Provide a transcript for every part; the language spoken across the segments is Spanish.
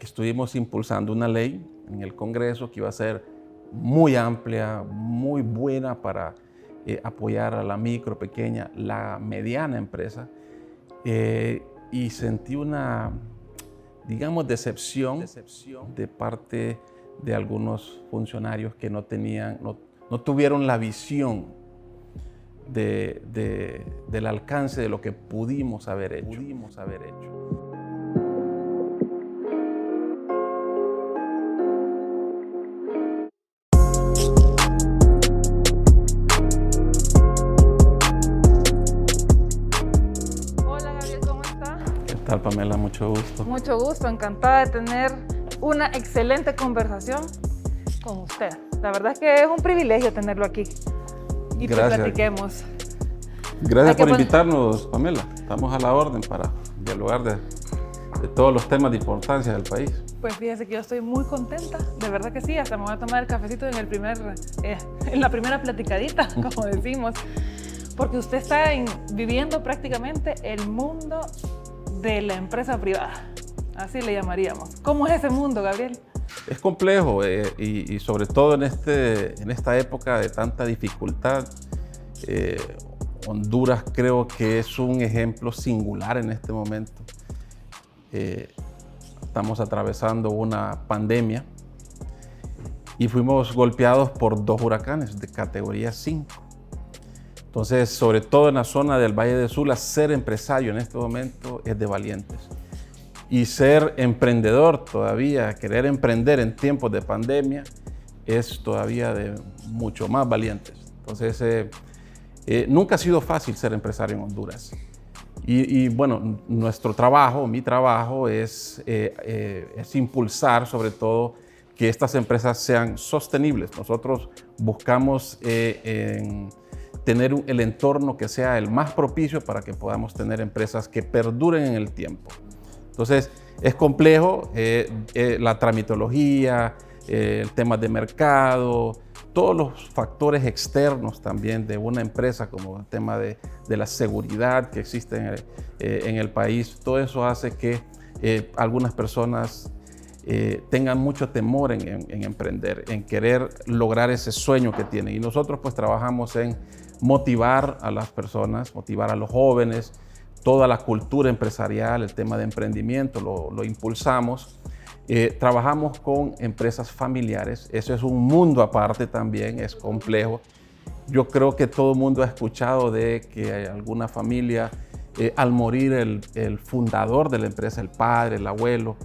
Estuvimos impulsando una ley en el Congreso que iba a ser muy amplia, muy buena para apoyar a la micro, pequeña, la mediana empresa. Y sentí una, digamos, decepción de parte de algunos funcionarios que no tuvieron la visión del alcance de lo que pudimos haber hecho. Hola Gabriel, ¿cómo está? ¿Qué tal, Pamela? Mucho gusto. Mucho gusto, encantada de tener una excelente conversación con usted. La verdad es que es un privilegio tenerlo aquí y pues Gracias. platiquemos. Gracias por invitarnos, Pamela. Estamos a la orden para dialogar de todos los temas de importancia del país. Pues fíjese que yo estoy muy contenta, de verdad que sí, hasta me voy a tomar el cafecito en la primera platicadita, como decimos, porque usted está viviendo prácticamente el mundo de la empresa privada, así le llamaríamos. ¿Cómo es ese mundo, Gabriel? Es complejo y sobre todo en esta época de tanta dificultad. Honduras creo que es un ejemplo singular en este momento. Estamos atravesando una pandemia y fuimos golpeados por 2 huracanes de categoría 5. Entonces, sobre todo en la zona del Valle de Sula, ser empresario en este momento es de valientes. Y ser emprendedor todavía, querer emprender en tiempos de pandemia, es todavía de mucho más valientes. Entonces, nunca ha sido fácil ser empresario en Honduras. Y bueno, mi trabajo es impulsar sobre todo que estas empresas sean sostenibles. Nosotros buscamos tener el entorno que sea el más propicio para que podamos tener empresas que perduren en el tiempo. Entonces, es complejo la tramitología, el tema de mercado, todos los factores externos también de una empresa, como el tema de la seguridad que existe en el país. Todo eso hace que algunas personas tengan mucho temor en emprender, en querer lograr ese sueño que tienen. Y nosotros pues trabajamos en motivar a las personas, motivar a los jóvenes, toda la cultura empresarial, el tema de emprendimiento, lo impulsamos. Trabajamos con empresas familiares, eso es un mundo aparte también, es complejo. Yo creo que todo el mundo ha escuchado de que hay alguna familia, al morir el fundador de la empresa, el padre, el abuelo,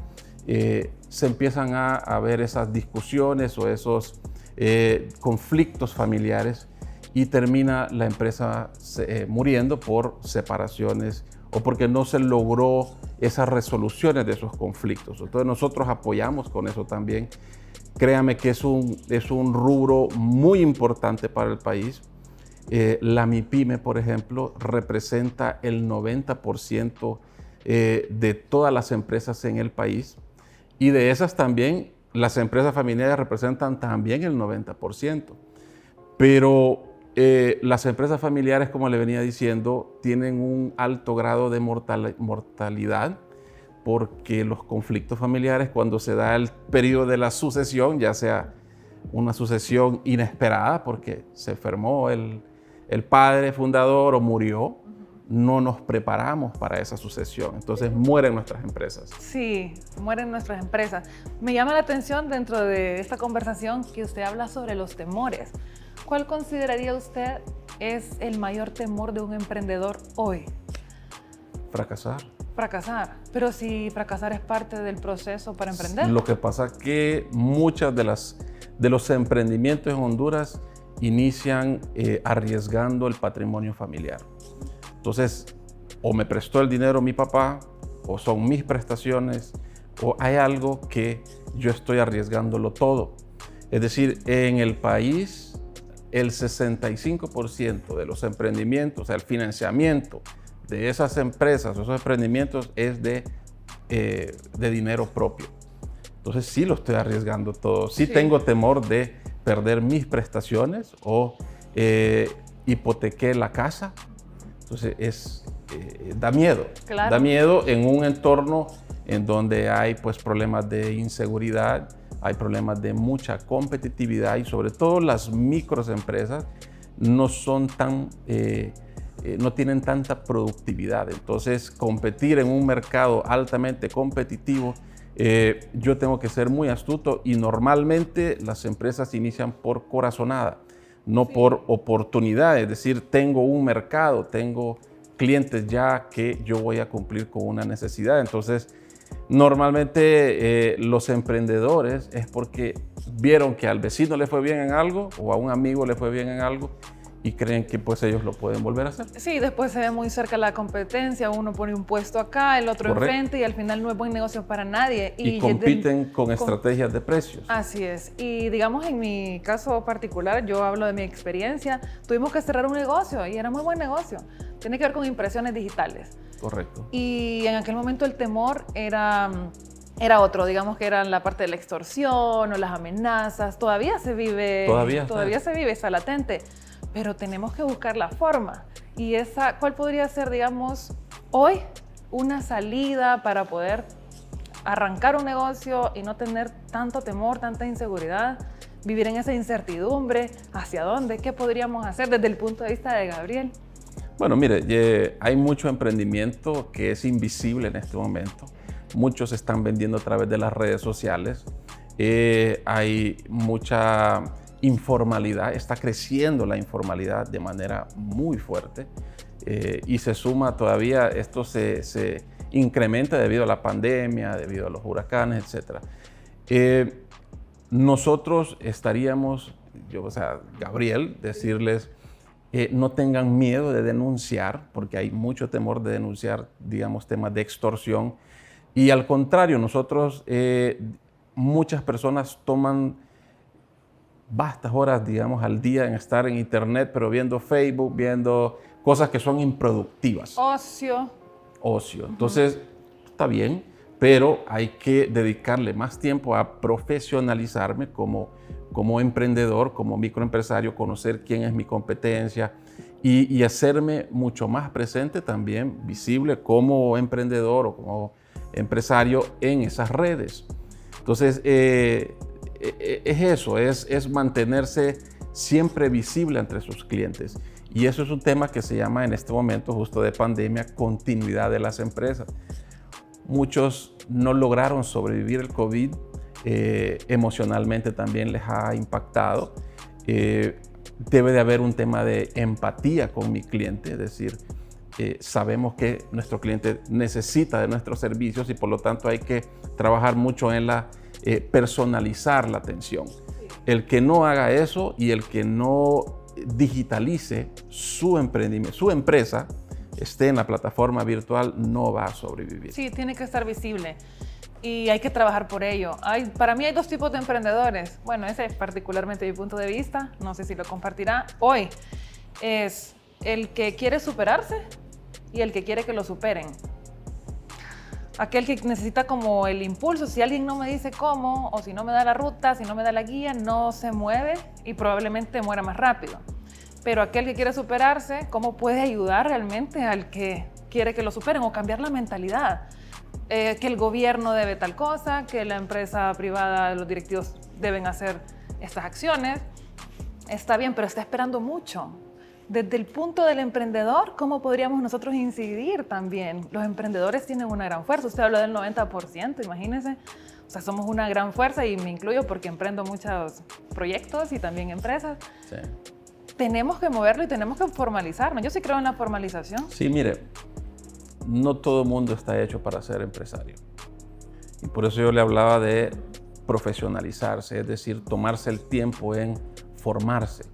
se empiezan a ver esas discusiones o esos conflictos familiares y termina la empresa muriendo por separaciones o porque no se logró esas resoluciones de esos conflictos. Entonces nosotros apoyamos con eso también. Créame que es un rubro muy importante para el país. La MIPYME, por ejemplo, representa el 90% de todas las empresas en el país y de esas también las empresas familiares representan también el 90%. Pero las empresas familiares, como le venía diciendo, tienen un alto grado de mortalidad porque los conflictos familiares, cuando se da el periodo de la sucesión, ya sea una sucesión inesperada porque se enfermó el padre fundador o murió, no nos preparamos para esa sucesión. Entonces mueren nuestras empresas. Sí, mueren nuestras empresas. Me llama la atención dentro de esta conversación que usted habla sobre los temores. ¿Cuál consideraría usted es el mayor temor de un emprendedor hoy? Fracasar. Fracasar. Pero si fracasar es parte del proceso para emprender. Lo que pasa es que muchas de los emprendimientos en Honduras inician arriesgando el patrimonio familiar. Entonces, o me prestó el dinero mi papá, o son mis prestaciones, o hay algo que yo estoy arriesgándolo todo. Es decir, en el país, el 65% de los emprendimientos, o sea, el financiamiento de esas empresas, esos emprendimientos es de dinero propio. Entonces sí lo estoy arriesgando todo. Sí tengo temor de perder mis prestaciones o hipotequé la casa. Entonces da miedo. Claro. Da miedo en un entorno en donde hay pues problemas de inseguridad, hay problemas de mucha competitividad y sobre todo las microempresas no son tan, no tienen tanta productividad. Entonces, competir en un mercado altamente competitivo, yo tengo que ser muy astuto y normalmente las empresas inician por corazonada, no por oportunidad. Es decir, tengo un mercado, tengo clientes ya que yo voy a cumplir con una necesidad. Entonces, normalmente los emprendedores es porque vieron que al vecino le fue bien en algo o a un amigo le fue bien en algo y creen que pues ellos lo pueden volver a hacer. Sí, después se ve muy cerca la competencia, uno pone un puesto acá, el otro enfrente y al final no es buen negocio para nadie. Y compiten con estrategias de precios. Así es. Y digamos en mi caso particular, yo hablo de mi experiencia, tuvimos que cerrar un negocio y era muy buen negocio. Tiene que ver con impresiones digitales. Correcto. Y en aquel momento el temor era otro, digamos que era la parte de la extorsión o las amenazas. Todavía se vive, está latente. Pero tenemos que buscar la forma. Y ¿cuál podría ser, digamos, hoy una salida para poder arrancar un negocio y no tener tanto temor, tanta inseguridad, vivir en esa incertidumbre? ¿Hacia dónde? ¿Qué podríamos hacer desde el punto de vista de Gabriel? Bueno, mire, hay mucho emprendimiento que es invisible en este momento. Muchos están vendiendo a través de las redes sociales. Hay mucha informalidad, está creciendo la informalidad de manera muy fuerte y se suma todavía, esto se incrementa debido a la pandemia, debido a los huracanes, etc. Nosotros estaríamos, Gabriel, decirles, no tengan miedo de denunciar, porque hay mucho temor de denunciar, digamos, temas de extorsión. Y al contrario, nosotros, muchas personas toman vastas horas, digamos, al día en estar en internet, pero viendo Facebook, viendo cosas que son improductivas. Ocio. Entonces, está bien, pero hay que dedicarle más tiempo a profesionalizarme como emprendedor, como microempresario, conocer quién es mi competencia y hacerme mucho más presente también, visible como emprendedor o como empresario en esas redes. Entonces, es eso, es mantenerse siempre visible entre sus clientes. Y eso es un tema que se llama en este momento justo de pandemia, continuidad de las empresas. Muchos no lograron sobrevivir el COVID, emocionalmente también les ha impactado. Debe de haber un tema de empatía con mi cliente, es decir, sabemos que nuestro cliente necesita de nuestros servicios y por lo tanto hay que trabajar mucho en personalizar la atención. El que no haga eso y el que no digitalice su emprendimiento, su empresa, esté en la plataforma virtual, no va a sobrevivir. Sí, tiene que estar visible y hay que trabajar por ello. Para mí hay dos tipos de emprendedores. Bueno, ese es particularmente mi punto de vista, no sé si lo compartirá hoy. Es el que quiere superarse y el que quiere que lo superen. Aquel que necesita como el impulso, si alguien no me dice cómo, o si no me da la ruta, si no me da la guía, no se mueve y probablemente muera más rápido. Pero aquel que quiere superarse, ¿cómo puede ayudar realmente al que quiere que lo superen o cambiar la mentalidad? Que el gobierno debe tal cosa, que la empresa privada, los directivos deben hacer estas acciones. Está bien, pero está esperando mucho. Desde el punto del emprendedor, ¿cómo podríamos nosotros incidir también? Los emprendedores tienen una gran fuerza. Usted habló del 90%, imagínense. O sea, somos una gran fuerza y me incluyo porque emprendo muchos proyectos y también empresas. Sí. Tenemos que moverlo y tenemos que formalizarnos. Yo sí creo en la formalización. Sí, mire, no todo el mundo está hecho para ser empresario. Y por eso yo le hablaba de profesionalizarse, es decir, tomarse el tiempo en formarse.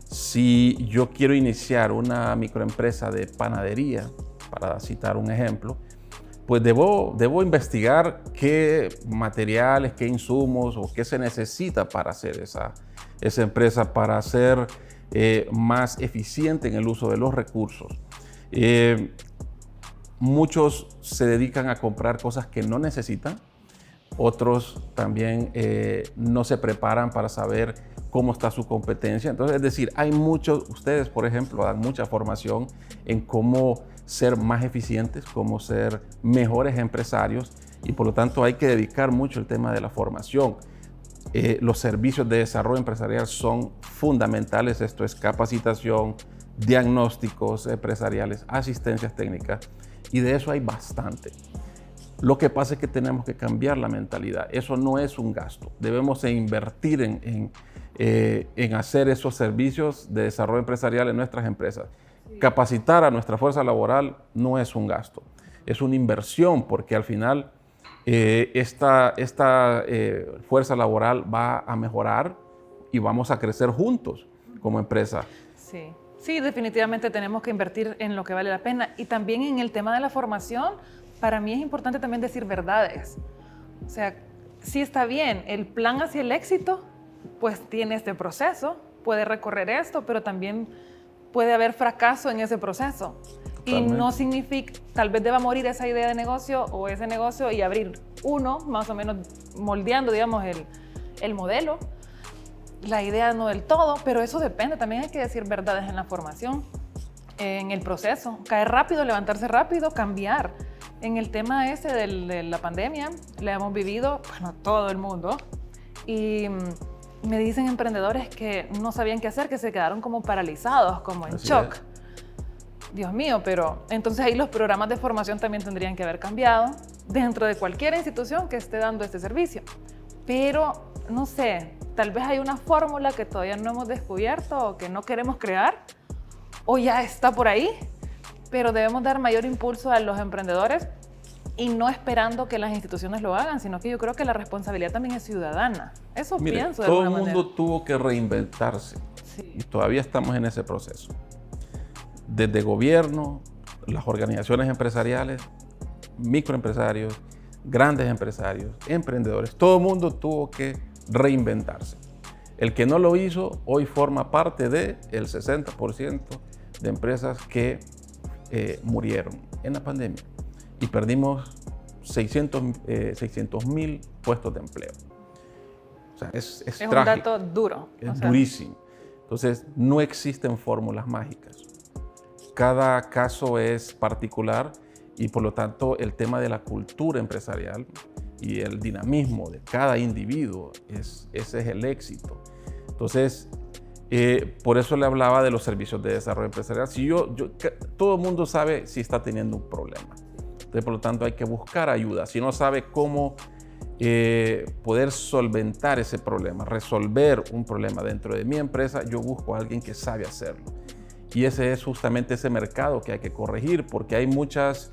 Si yo quiero iniciar una microempresa de panadería, para citar un ejemplo, pues debo investigar qué materiales, qué insumos o qué se necesita para hacer esa empresa, para ser más eficiente en el uso de los recursos. Muchos se dedican a comprar cosas que no necesitan otros también no se preparan para saber cómo está su competencia. Entonces, es decir, hay muchos, ustedes por ejemplo, dan mucha formación en cómo ser más eficientes, cómo ser mejores empresarios y por lo tanto hay que dedicar mucho el tema de la formación. Los servicios de desarrollo empresarial son fundamentales, esto es capacitación, diagnósticos empresariales, asistencias técnicas y de eso hay bastante. Lo que pasa es que tenemos que cambiar la mentalidad, eso no es un gasto, debemos invertir en hacer esos servicios de desarrollo empresarial en nuestras empresas. Capacitar a nuestra fuerza laboral no es un gasto, es una inversión porque al final esta fuerza laboral va a mejorar y vamos a crecer juntos como empresa. Sí. Sí, definitivamente tenemos que invertir en lo que vale la pena y también en el tema de la formación. Para mí es importante también decir verdades. O sea, sí está bien, el plan hacia el éxito pues tiene este proceso, puede recorrer esto, pero también puede haber fracaso en ese proceso. Totalmente. Y no significa, tal vez deba morir esa idea de negocio o ese negocio y abrir uno, más o menos moldeando, digamos, el modelo. La idea no del todo, pero eso depende. También hay que decir verdades en la formación, en el proceso. Caer rápido, levantarse rápido, cambiar. En el tema ese de la pandemia, la hemos vivido, bueno, todo el mundo. Y me dicen emprendedores que no sabían qué hacer, que se quedaron como paralizados, como en shock. Dios mío, pero entonces ahí los programas de formación también tendrían que haber cambiado dentro de cualquier institución que esté dando este servicio. Pero, no sé, tal vez hay una fórmula que todavía no hemos descubierto o que no queremos crear, o ya está por ahí, pero debemos dar mayor impulso a los emprendedores y no esperando que las instituciones lo hagan, sino que yo creo que la responsabilidad también es ciudadana. Eso Mire, pienso de todo el alguna mundo manera. tuvo que reinventarse Sí. y todavía estamos en ese proceso. Desde gobierno, las organizaciones empresariales, microempresarios, grandes empresarios, emprendedores, todo el mundo tuvo que reinventarse. El que no lo hizo hoy forma parte del 60% de empresas que murieron en la pandemia y perdimos 600,000 puestos de empleo. O sea, es un trágico, dato duro. es durísimo. Entonces, no existen fórmulas mágicas. Cada caso es particular y por lo tanto el tema de la cultura empresarial y el dinamismo de cada individuo, ese es el éxito. Entonces, por eso le hablaba de los servicios de desarrollo empresarial. Si todo el mundo sabe si está teniendo un problema. Entonces, por lo tanto, hay que buscar ayuda. Si no sabe cómo poder solventar ese problema, resolver un problema dentro de mi empresa, yo busco a alguien que sabe hacerlo. Y ese es justamente ese mercado que hay que corregir, porque hay muchas,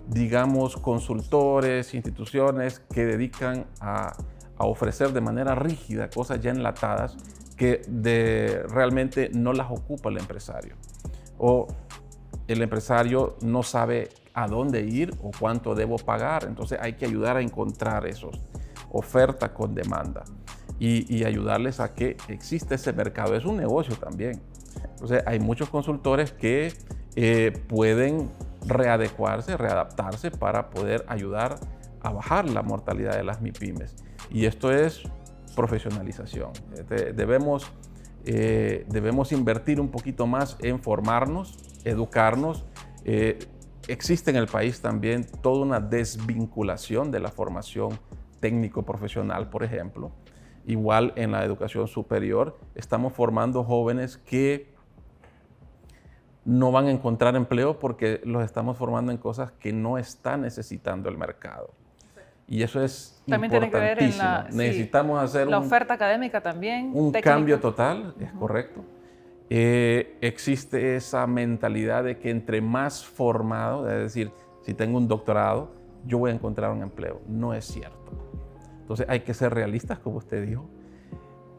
digamos, consultores, instituciones que dedican a ofrecer de manera rígida cosas ya enlatadas que realmente no las ocupa el empresario. O el empresario no sabe a dónde ir o cuánto debo pagar. Entonces hay que ayudar a encontrar esos, oferta con demanda y ayudarles a que exista ese mercado. Es un negocio también. Entonces hay muchos consultores que pueden readecuarse, readaptarse para poder ayudar a bajar la mortalidad de las MIPYMES. Y esto es profesionalización. Debemos invertir un poquito más en formarnos, educarnos. Existe en el país también toda una desvinculación de la formación técnico-profesional, por ejemplo. Igual en la educación superior, estamos formando jóvenes que no van a encontrar empleo porque los estamos formando en cosas que no está necesitando el mercado. Y eso es también importantísimo. Tiene que ver en necesitamos hacer la oferta académica también. Un técnica. Cambio total, es correcto. Existe esa mentalidad de que entre más formado, es decir, si tengo un doctorado, yo voy a encontrar un empleo. No es cierto. Entonces hay que ser realistas, como usted dijo.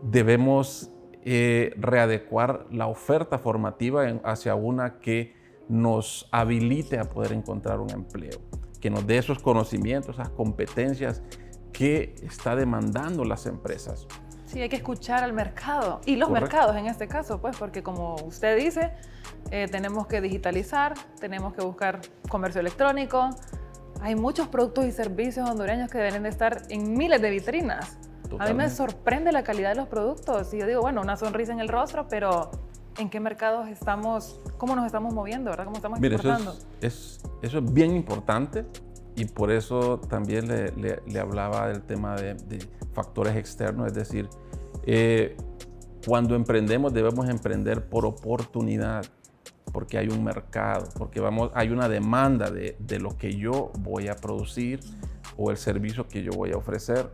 Debemos readecuar la oferta formativa hacia una que nos habilite a poder encontrar un empleo, que nos dé esos conocimientos, esas competencias que está demandando las empresas. Sí, hay que escuchar al mercado y los Correcto. mercados en este caso, pues, porque como usted dice, tenemos que digitalizar, tenemos que buscar comercio electrónico, hay muchos productos y servicios hondureños que deben de estar en miles de vitrinas. Totalmente. A mí me sorprende la calidad de los productos y yo digo, bueno, una sonrisa en el rostro, pero ¿en qué mercados estamos? ¿Cómo nos estamos moviendo, verdad? ¿Cómo estamos exportando? Eso es bien importante y por eso también le hablaba del tema de factores externos, es decir, cuando emprendemos debemos emprender por oportunidad, porque hay un mercado, porque hay una demanda de lo que yo voy a producir o el servicio que yo voy a ofrecer.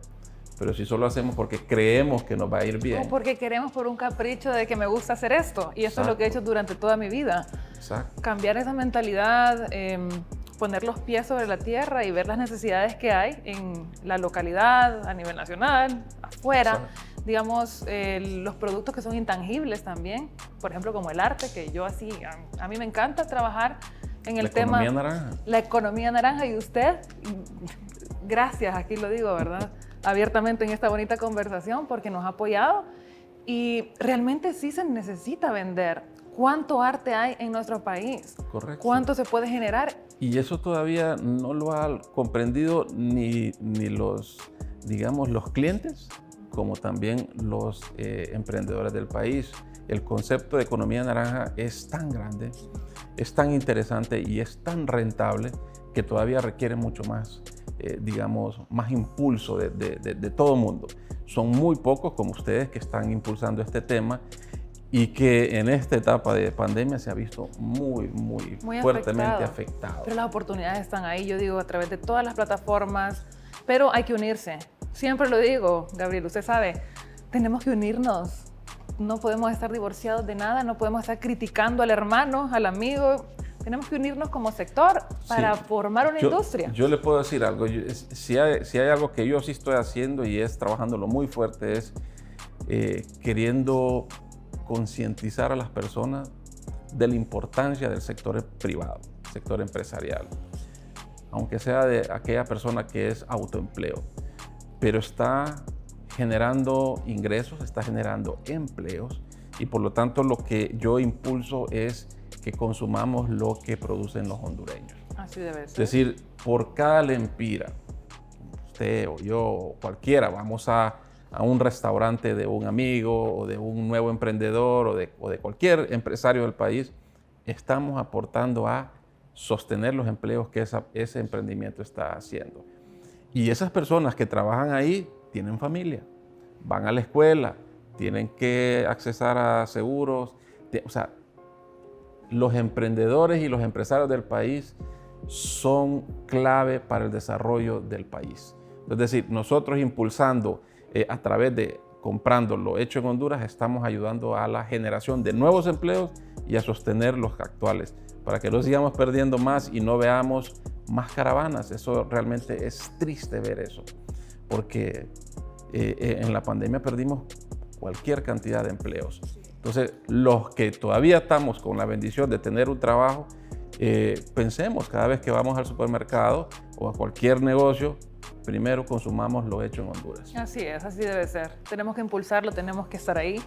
Pero si solo hacemos porque creemos que nos va a ir bien. O porque queremos por un capricho de que me gusta hacer esto. Y eso es lo que he hecho durante toda mi vida. Exacto. Cambiar esa mentalidad, poner los pies sobre la tierra y ver las necesidades que hay en la localidad, a nivel nacional, afuera. Exacto. Digamos, los productos que son intangibles también. Por ejemplo, como el arte, que yo así, a mí me encanta trabajar en el tema... La economía naranja. La economía naranja. Y usted, gracias, aquí lo digo, ¿verdad? Abiertamente en esta bonita conversación porque nos ha apoyado y realmente sí se necesita vender. ¿Cuánto arte hay en nuestro país? Correcto. ¿Cuánto se puede generar? Y eso todavía no lo ha comprendido ni los, digamos, los clientes, como también los emprendedores del país. El concepto de economía naranja es tan grande, es tan interesante y es tan rentable que todavía requiere mucho más, digamos, más impulso de todo el mundo. Son muy pocos como ustedes que están impulsando este tema y que en esta etapa de pandemia se ha visto muy fuertemente afectado. Pero las oportunidades están ahí, yo digo, a través de todas las plataformas, pero hay que unirse. Siempre lo digo, Gabriel, usted sabe, tenemos que unirnos. No podemos estar divorciados de nada, no podemos estar criticando al hermano, al amigo. Tenemos que unirnos como sector para formar una industria. Yo le puedo decir algo. Si hay algo que yo sí estoy haciendo y es trabajándolo muy fuerte, es queriendo concientizar a las personas de la importancia del sector privado, sector empresarial. Aunque sea de aquella persona que es autoempleo, pero está generando ingresos, está generando empleos y por lo tanto lo que yo impulso es que consumamos lo que producen los hondureños. Así debe ser. Es decir, por cada lempira, usted o yo o cualquiera, vamos a un restaurante de un amigo o de un nuevo emprendedor o de cualquier empresario del país, estamos aportando a sostener los empleos que ese emprendimiento está haciendo. Y esas personas que trabajan ahí tienen familia, van a la escuela, tienen que accesar a seguros, o sea, los emprendedores y los empresarios del país son clave para el desarrollo del país. Es decir, nosotros impulsando a través de comprando lo hecho en Honduras, estamos ayudando a la generación de nuevos empleos y a sostener los actuales, para que no sigamos perdiendo más y no veamos más caravanas. Eso realmente es triste ver eso, porque en la pandemia perdimos cualquier cantidad de empleos. Entonces, los que todavía estamos con la bendición de tener un trabajo, pensemos cada vez que vamos al supermercado o a cualquier negocio, primero consumamos lo hecho en Honduras. Así es, así debe ser. Tenemos que impulsarlo, tenemos que estar ahí.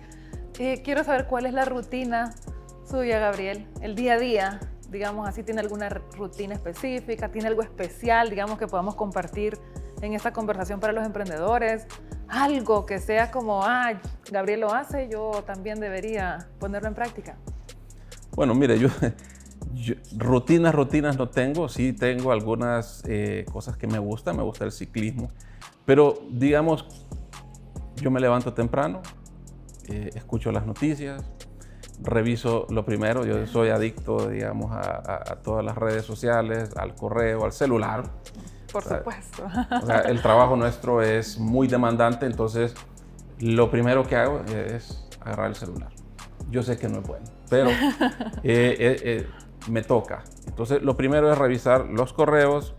Quiero saber cuál es la rutina suya, Gabriel, el día a día. Digamos así, ¿tiene alguna rutina específica? ¿Tiene algo especial, digamos, que podamos compartir en esta conversación para los emprendedores? Algo que sea como, Gabriel lo hace, yo también debería ponerlo en práctica. Bueno, mire, yo rutinas no tengo, sí tengo algunas cosas que me gusta el ciclismo, pero digamos, yo me levanto temprano, escucho las noticias, reviso lo primero, yo soy adicto, digamos, a todas las redes sociales, al correo, al celular. Por supuesto. O sea, el trabajo nuestro es muy demandante, entonces lo primero que hago es agarrar el celular. Yo sé que no es bueno, pero me toca. Entonces, lo primero es revisar los correos,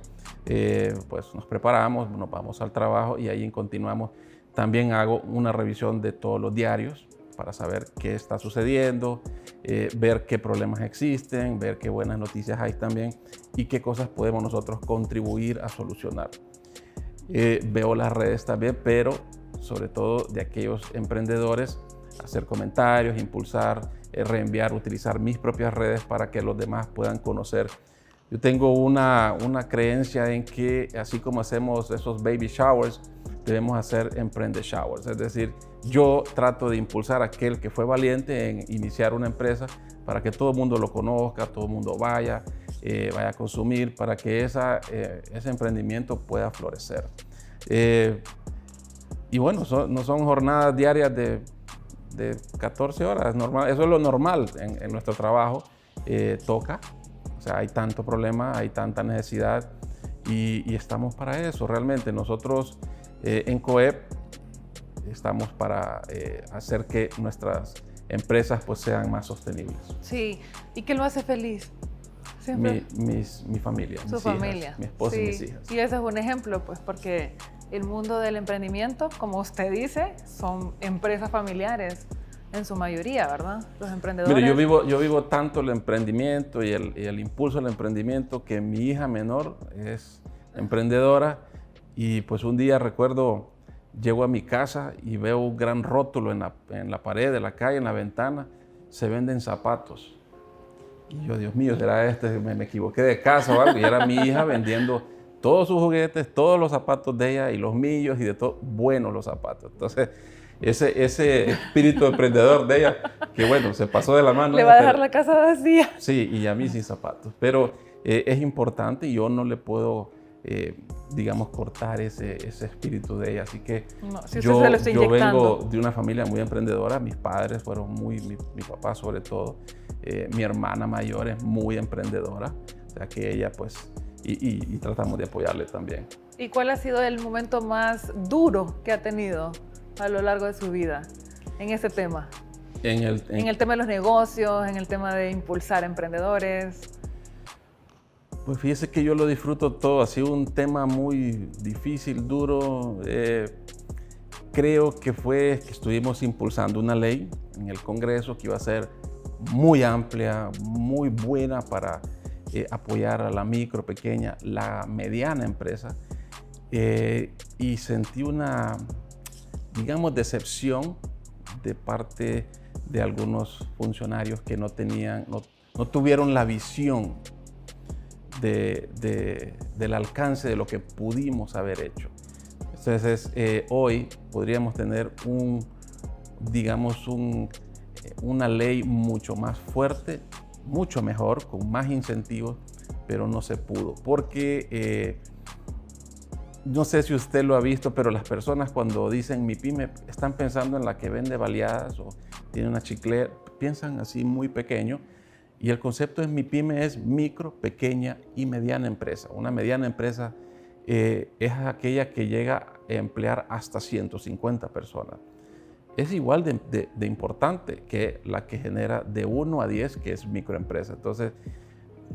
pues nos preparamos, nos vamos al trabajo y ahí continuamos. También hago una revisión de todos los diarios para saber qué está sucediendo, ver qué problemas existen, ver qué buenas noticias hay también y qué cosas podemos nosotros contribuir a solucionar. Veo las redes también, pero sobre todo de aquellos emprendedores, hacer comentarios, impulsar, reenviar, utilizar mis propias redes para que los demás puedan conocer Yo tengo una creencia en que así como hacemos esos baby showers, debemos hacer emprende showers. Es decir, yo trato de impulsar a aquel que fue valiente en iniciar una empresa para que todo el mundo lo conozca, todo el mundo vaya a consumir, para que ese emprendimiento pueda florecer. Y bueno, no son jornadas diarias de 14 horas, normal. Eso es lo normal en nuestro trabajo. Toca, o sea, hay tanto problema, hay tanta necesidad y estamos para eso. Realmente nosotros en COEP estamos para hacer que nuestras empresas pues sean más sostenibles. Sí, ¿y qué lo hace feliz? Mi familia, su familia, hijas, mi esposa, sí, y mis hijas. Y ese es un ejemplo, pues, porque el mundo del emprendimiento, como usted dice, son empresas familiares en su mayoría, ¿verdad? Los emprendedores. Mire, yo vivo tanto el emprendimiento y el impulso del emprendimiento que mi hija menor es emprendedora y pues un día recuerdo, llego a mi casa y veo un gran rótulo en la pared de la calle, en la ventana, se venden zapatos. Y yo, Dios mío, ¿será me equivoqué de casa o algo? Y era mi hija vendiendo todos sus juguetes, todos los zapatos de ella y los míos y de todo, buenos los zapatos. Entonces, ese espíritu emprendedor de ella, que bueno, se pasó de la mano. Le va a dejar la casa vacía. Sí, y a mí sin zapatos. Pero es importante y yo no le puedo, digamos, cortar ese espíritu de ella. Así que no, si yo vengo de una familia muy emprendedora. Mis padres fueron mi papá sobre todo. Mi hermana mayor es muy emprendedora. O sea que ella pues, y tratamos de apoyarle también. ¿Y cuál ha sido el momento más duro que ha tenido a lo largo de su vida en ese tema? En el tema de los negocios, en el tema de impulsar emprendedores. Pues fíjese que yo lo disfruto todo. Ha sido un tema muy difícil, duro. Creo que fue que estuvimos impulsando una ley en el Congreso que iba a ser muy amplia, muy buena para apoyar a la micro, pequeña, la mediana empresa. Y sentí una, digamos, decepción de parte de algunos funcionarios que no tuvieron la visión del alcance de lo que pudimos haber hecho. Entonces, hoy podríamos tener una ley mucho más fuerte, mucho mejor, con más incentivos, pero no se pudo. Porque no sé si usted lo ha visto, pero las personas cuando dicen mi pyme están pensando en la que vende baleadas o tiene una chiclera, piensan así muy pequeño. Y el concepto de mi pyme es micro, pequeña y mediana empresa. Una mediana empresa es aquella que llega a emplear hasta 150 personas. Es igual de importante que la que genera de 1 a 10, que es microempresa. Entonces,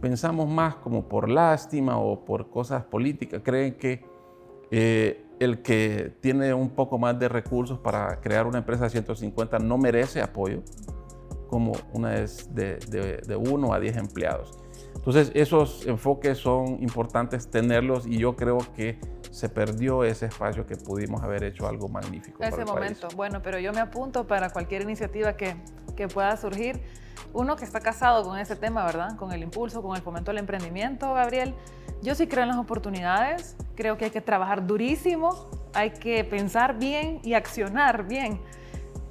pensamos más como por lástima o por cosas políticas. Creen que el que tiene un poco más de recursos para crear una empresa de 150 no merece apoyo, como una es de 1 a 10 empleados. Entonces, esos enfoques son importantes tenerlos y yo creo que se perdió ese espacio que pudimos haber hecho algo magnífico para el momento. país. Bueno, pero yo me apunto para cualquier iniciativa que pueda surgir. Uno que está casado con ese tema, ¿verdad? Con el impulso, con el fomento del emprendimiento, Gabriel. Yo sí creo en las oportunidades, creo que hay que trabajar durísimo, hay que pensar bien y accionar bien.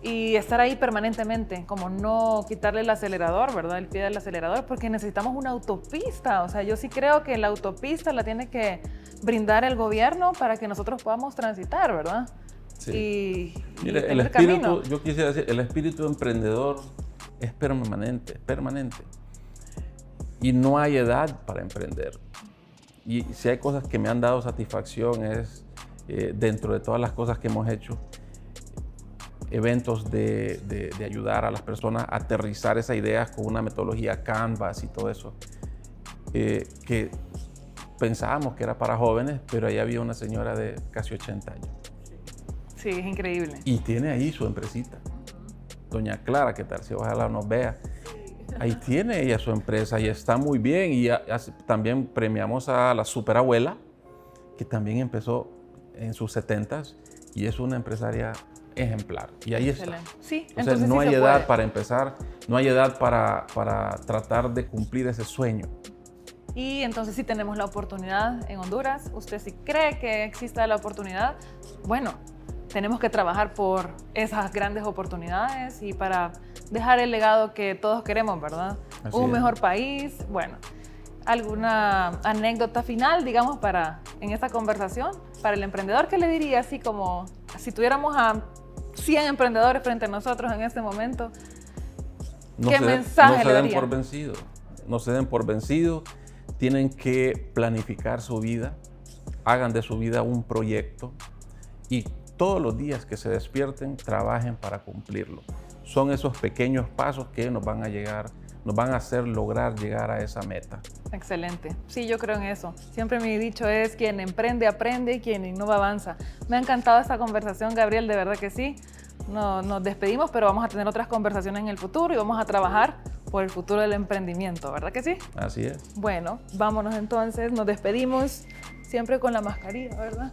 Y estar ahí permanentemente, como no quitarle el acelerador, ¿verdad? El pie del acelerador, porque necesitamos una autopista. O sea, yo sí creo que la autopista la tiene que brindar el gobierno para que nosotros podamos transitar, ¿verdad? Sí. Mire, el espíritu, yo quisiera decir, el espíritu emprendedor es permanente. Y no hay edad para emprender. Y si hay cosas que me han dado satisfacción es, dentro de todas las cosas que hemos hecho, eventos de ayudar a las personas a aterrizar esas ideas con una metodología Canvas y todo eso, que pensábamos que era para jóvenes, pero ahí había una señora de casi 80 años. Sí, es increíble. Y tiene ahí su empresita. Doña Clara, ¿qué tal? Si ojalá nos vea. Ahí tiene ella su empresa y está muy bien. Y también premiamos a la superabuela, que también empezó en sus 70s y es una empresaria ejemplar. Y ahí está. Sí, entonces no hay edad para empezar, no hay edad para tratar de cumplir ese sueño. Y entonces si tenemos la oportunidad en Honduras, usted si cree que exista la oportunidad, bueno, tenemos que trabajar por esas grandes oportunidades y para dejar el legado que todos queremos, ¿verdad? Así Un es. mejor país, bueno. ¿Alguna anécdota final, digamos, en esta conversación? Para el emprendedor, ¿qué le diría? Así como, si tuviéramos a 100 emprendedores frente a nosotros en este momento, ¿qué mensaje le daría? No se den por vencidos, tienen que planificar su vida, hagan de su vida un proyecto y todos los días que se despierten, trabajen para cumplirlo. Son esos pequeños pasos que nos van a hacer lograr llegar a esa meta. Excelente. Sí, yo creo en eso. Siempre mi dicho es, quien emprende, aprende, y quien innova, avanza. Me ha encantado esta conversación, Gabriel, de verdad que sí. Nos despedimos, pero vamos a tener otras conversaciones en el futuro y vamos a trabajar por el futuro del emprendimiento, ¿verdad que sí? Así es. Bueno, vámonos entonces, nos despedimos siempre con la mascarilla, ¿verdad?